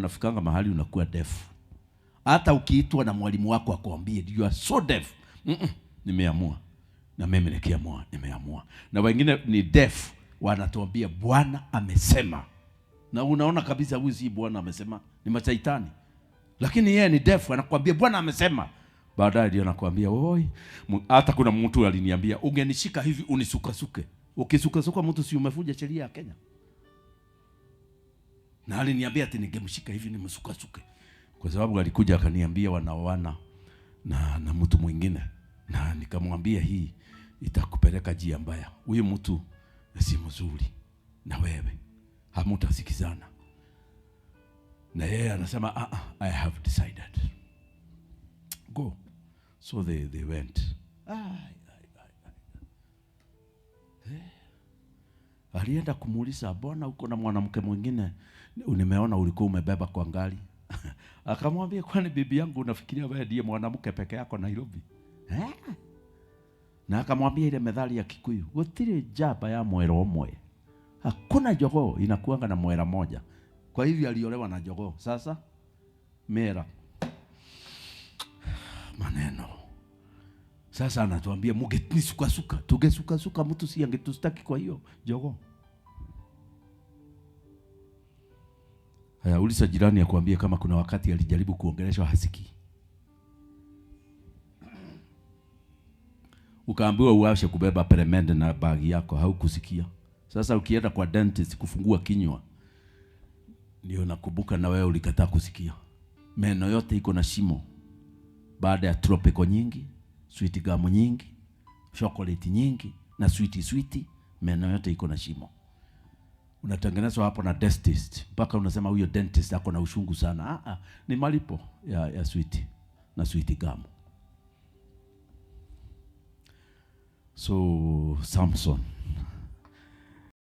Unafikanga mahali unakuwa deaf. Hata ukiitwa na mwalimu wako akwambie you are so deaf. Nimeamua. Na mimi nimeamua. Na wengine ni deaf wanatuambia Bwana amesema. Na unaona kabisa huyu si Bwana amesema, ni mashaitani. Lakini yeye ni deaf anakuambia Bwana amesema. Baadaye ndio anakuambia oi, hata kuna mtu aliniambia ungenishika hivi unisukasuke. Ukisukasuka mtu si umefuja sheria ya Kenya. Na aliniambia ati ningemshika hivi nimsukasuke. Kwa sababu alikuja akaniambia wanaoana na mtu mwingine. Na nikamwambia hii itakupeleka njia mbaya. Huyu mtu si mzuri na wewe hamutasikizana. Na yeye anasema I have decided. Go. So they went. Alienda kumuuliza, "Bwana uko na mwanamke mwingine? Nimeona ulikuwa umebeba kwa ngali." Akamwambia, "Kwani bibi yangu unafikiria wewe ndiye mwanamke peke yako Nairobi?" Na akamwambia ile methali ya Kikuyu, "Gutire jaba ya mwera omwe." Hakuna jogoo inakuanga na mwera moja. Kwa hivyo aliolewa na jogoo. Sasa mera maneno. Sasa anatuambia mugenisukasuka, tugesukasuka mtu si angetustaki kwa hiyo jogoo. Haya, uliza jirani akwambie kama kuna wakati alijaribu kuongeleshwa hasiki. Ukaambiwa uache kubeba peremende na bagi yako, haukusikia. Sasa ukienda kwa dentist kufungua kinywa, ndio nakumbuka na wewe ulikataa kusikia. Meno yote iko na shimo. Baada ya tropical nyingi, sweet gum nyingi, chocolate nyingi na sweet, meno yote iko na shimo. Unatengenezwa hapo na dentist. Mpaka unasema huyo dentist ako na ushungu sana. Ni malipo ya sweet na sweet gum. So Samson